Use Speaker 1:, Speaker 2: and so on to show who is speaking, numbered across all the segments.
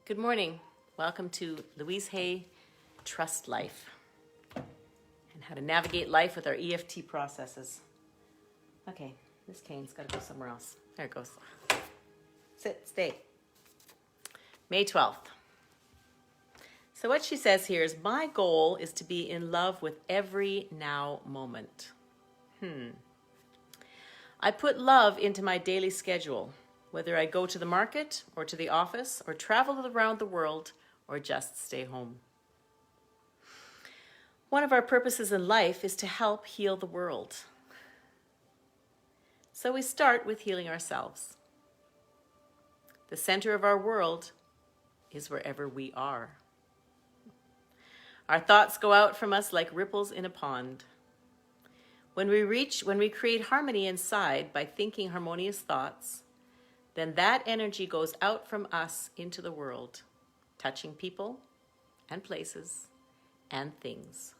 Speaker 1: Good morning. Welcome to Louise Hay Trust Life and how to navigate life with our EFT processes. Okay, this cane's got to go somewhere else. There it goes. Sit, stay. May 12th. So what she says here is, my goal is to be in love with every now moment. I put love into my daily schedule, whether I go to the market or to the office or travel around the world or just stay home. One of our purposes in life is to help heal the world. So we start with healing ourselves. The center of our world is wherever we are. Our thoughts go out from us like ripples in a pond. When we create harmony inside by thinking harmonious thoughts, then that energy goes out from us into the world, touching people and places and things.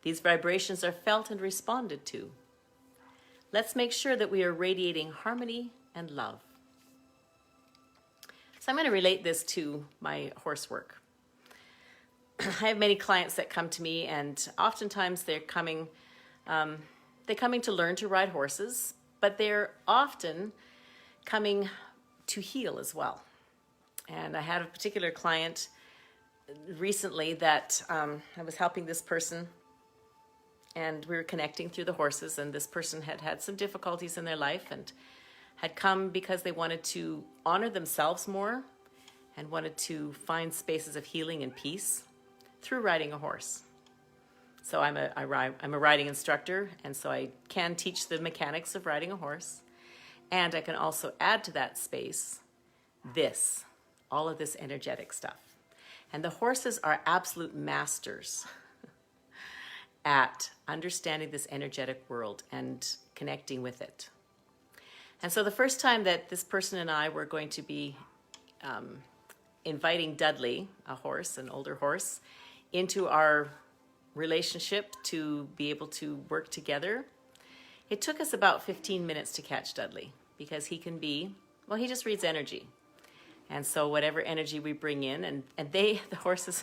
Speaker 1: These vibrations are felt and responded to. Let's make sure that we are radiating harmony and love. So I'm going to relate this to my horse work. I have many clients that come to me, and oftentimes they're coming to learn to ride horses, but they're often coming to heal as well. And I had a particular client recently that I was helping this person, and we were connecting through the horses, and this person had had some difficulties in their life and had come because they wanted to honor themselves more and wanted to find spaces of healing and peace through riding a horse. So I'm a riding instructor, and so I can teach the mechanics of riding a horse. And I can also add to that space all of this energetic stuff. And the horses are absolute masters at understanding this energetic world and connecting with it. And so the first time that this person and I were going to be inviting Dudley, an older horse, into our relationship to be able to work together, it took us about 15 minutes to catch Dudley, because he just reads energy. And so whatever energy we bring in, and the horses,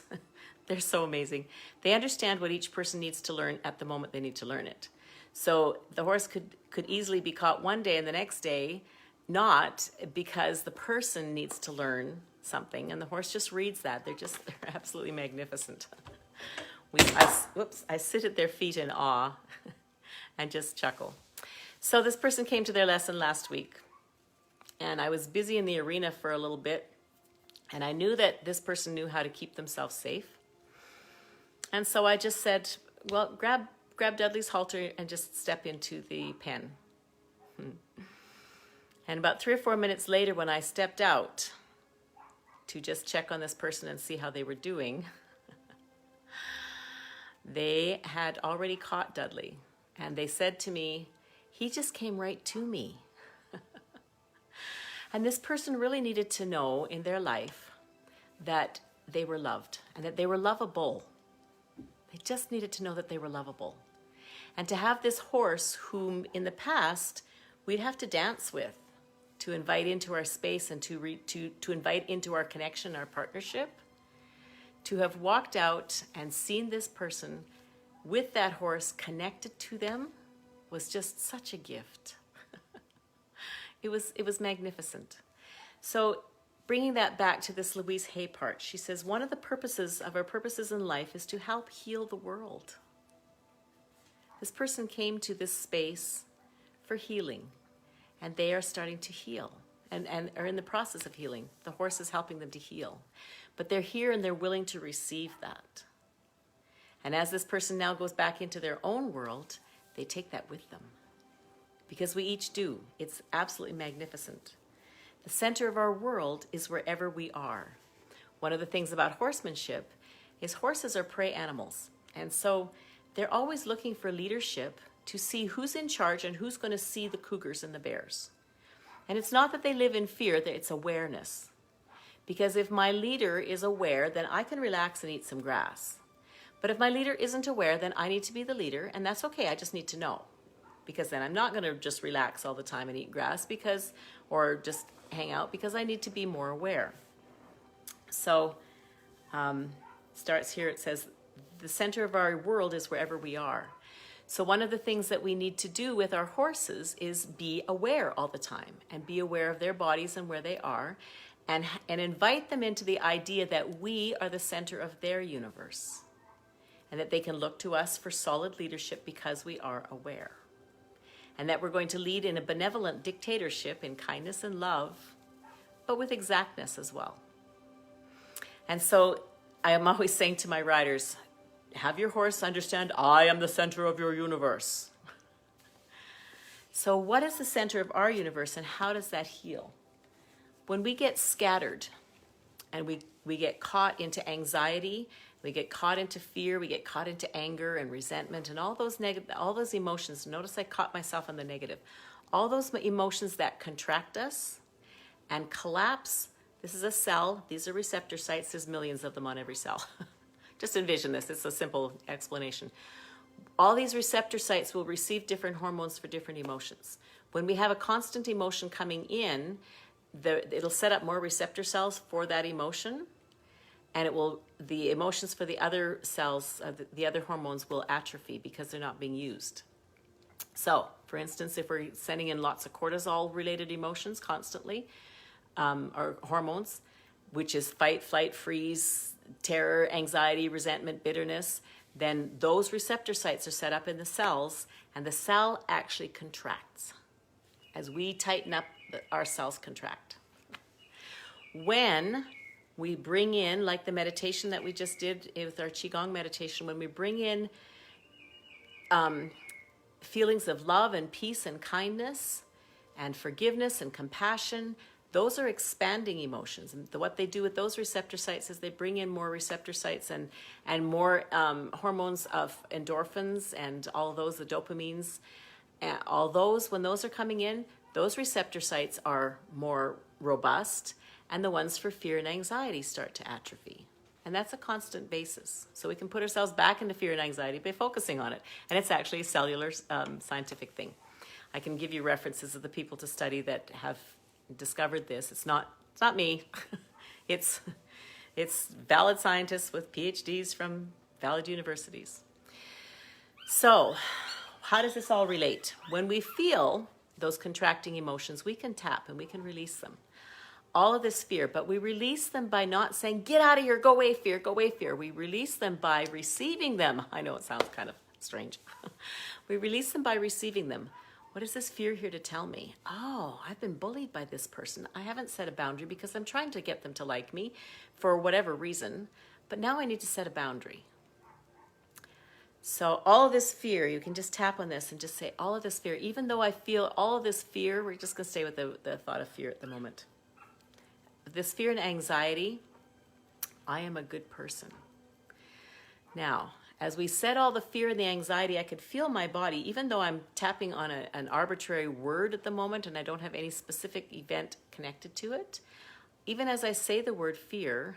Speaker 1: they're so amazing. They understand what each person needs to learn at the moment they need to learn it. So the horse could easily be caught one day and the next day not, because the person needs to learn something, and the horse just reads that. They're absolutely magnificent. I sit at their feet in awe and just chuckle. So this person came to their lesson last week, and I was busy in the arena for a little bit, and I knew that this person knew how to keep themselves safe. And so I just said, well, grab Dudley's halter and just step into the pen. And about 3 or 4 minutes later, when I stepped out to just check on this person and see how they were doing, they had already caught Dudley. And they said to me, he just came right to me. And this person really needed to know in their life that they were loved and that they were lovable. They just needed to know that they were lovable. And to have this horse whom in the past we'd have to dance with to invite into our space and to invite into our connection, our partnership, to have walked out and seen this person with that horse connected to them was just such a gift. It was magnificent. So bringing that back to this Louise Hay part, she says, one of the purposes of our purposes in life is to help heal the world. This person came to this space for healing, and they are starting to heal and are in the process of healing. The horse is helping them to heal. But they're here and they're willing to receive that. And as this person now goes back into their own world, they take that with them. Because we each do. It's absolutely magnificent. The center of our world is wherever we are. One of the things about horsemanship is horses are prey animals. And so they're always looking for leadership to see who's in charge and who's going to see the cougars and the bears. And it's not that they live in fear, that it's awareness. Because if my leader is aware, then I can relax and eat some grass. But if my leader isn't aware, then I need to be the leader, and that's okay. I just need to know. Because then I'm not going to just relax all the time and eat grass or just hang out, because I need to be more aware. So starts here, it says, the center of our world is wherever we are. So one of the things that we need to do with our horses is be aware all the time and be aware of their bodies and where they are, and invite them into the idea that we are the center of their universe and that they can look to us for solid leadership because we are aware, and that we're going to lead in a benevolent dictatorship in kindness and love, but with exactness as well. And so I am always saying to my riders, have your horse understand, I am the center of your universe. So what is the center of our universe, and how does that heal? When we get scattered and we get caught into anxiety, we get caught into fear, we get caught into anger and resentment and all those emotions. Notice I caught myself on the negative. All those emotions that contract us and collapse. This is a cell. These are receptor sites. There's millions of them on every cell. Just envision this. It's a simple explanation. All these receptor sites will receive different hormones for different emotions. When we have a constant emotion coming in, it'll set up more receptor cells for that emotion, and the emotions for the other cells, the other hormones will atrophy because they're not being used. So, for instance, if we're sending in lots of cortisol-related emotions constantly, or hormones, which is fight, flight, freeze, terror, anxiety, resentment, bitterness, then those receptor sites are set up in the cells, and the cell actually contracts. As we tighten up, our cells contract. When we bring in, like the meditation that we just did with our Qigong meditation, when we bring in feelings of love and peace and kindness and forgiveness and compassion, those are expanding emotions. And what they do with those receptor sites is they bring in more receptor sites and more hormones of endorphins and all those, the dopamines. All those, when those are coming in, those receptor sites are more robust, and the ones for fear and anxiety start to atrophy. And that's a constant basis. So we can put ourselves back into fear and anxiety by focusing on it. And it's actually a cellular scientific thing. I can give you references of the people to study that have discovered this. It's not me. it's valid scientists with PhDs from valid universities. So how does this all relate? When we feel those contracting emotions, we can tap and we can release them. All of this fear, but we release them by not saying, get out of here, go away, fear, go away, fear. We release them by receiving them. I know it sounds kind of strange. We release them by receiving them. What is this fear here to tell me? Oh, I've been bullied by this person. I haven't set a boundary because I'm trying to get them to like me for whatever reason, but now I need to set a boundary. So all of this fear, you can just tap on this and just say, all of this fear, even though I feel all of this fear, we're just going to stay with the thought of fear at the moment. This fear and anxiety, I am a good person. Now, as we said all the fear and the anxiety, I could feel my body, even though I'm tapping on an arbitrary word at the moment and I don't have any specific event connected to it. Even as I say the word fear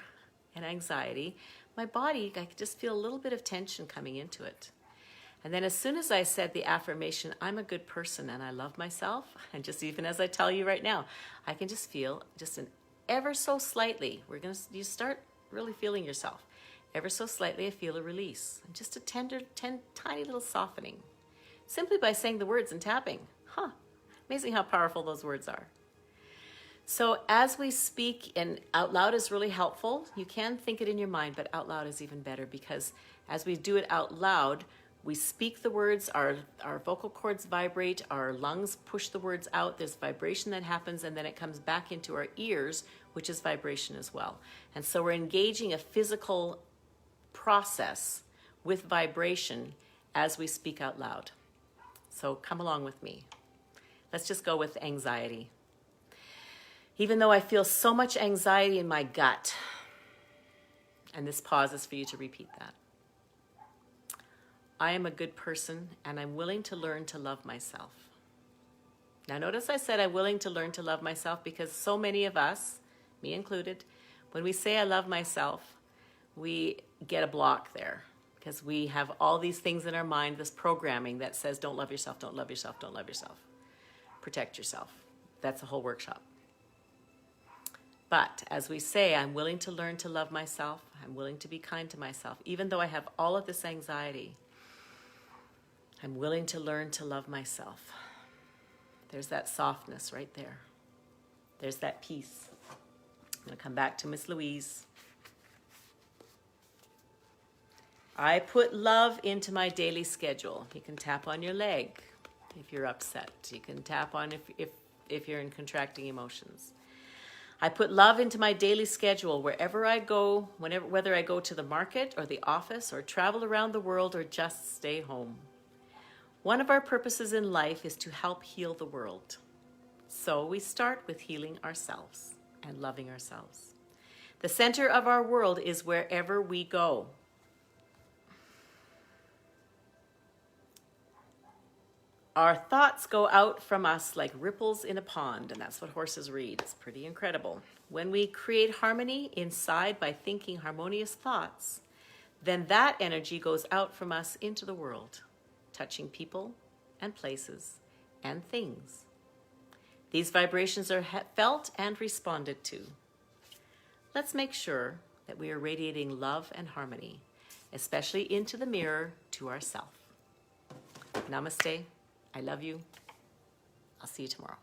Speaker 1: and anxiety, my body, I could just feel a little bit of tension coming into it. And then as soon as I said the affirmation, I'm a good person and I love myself, and just even as I tell you right now, I can just feel just an ever so slightly, you start really feeling yourself. Ever so slightly, I feel a release. And just a tiny little softening. Simply by saying the words and tapping. Amazing how powerful those words are. So as we speak, and out loud is really helpful. You can think it in your mind, but out loud is even better, because as we do it out loud, we speak the words, our vocal cords vibrate, our lungs push the words out, there's vibration that happens, and then it comes back into our ears, which is vibration as well. And so we're engaging a physical process with vibration as we speak out loud. So come along with me. Let's just go with anxiety. Even though I feel so much anxiety in my gut, and this pause is for you to repeat that. I am a good person and I'm willing to learn to love myself. Now notice I said I'm willing to learn to love myself, because so many of us, me included, when we say I love myself, we get a block there because we have all these things in our mind, this programming that says don't love yourself, don't love yourself, don't love yourself. Protect yourself. That's a whole workshop. But as we say, I'm willing to learn to love myself. I'm willing to be kind to myself. Even though I have all of this anxiety, I'm willing to learn to love myself. There's that softness right there. There's that peace. I'm going to come back to Miss Louise. I put love into my daily schedule. You can tap on your leg if you're upset. You can tap on if you're in contracting emotions. I put love into my daily schedule wherever I go, whether I go to the market or the office or travel around the world or just stay home. One of our purposes in life is to help heal the world. So we start with healing ourselves and loving ourselves. The center of our world is wherever we go. Our thoughts go out from us like ripples in a pond, and that's what horses read. It's pretty incredible. When we create harmony inside by thinking harmonious thoughts, then that energy goes out from us into the world, touching people and places and things. These vibrations are felt and responded to. Let's make sure that we are radiating love and harmony, especially into the mirror to ourselves. Namaste. I love you. I'll see you tomorrow.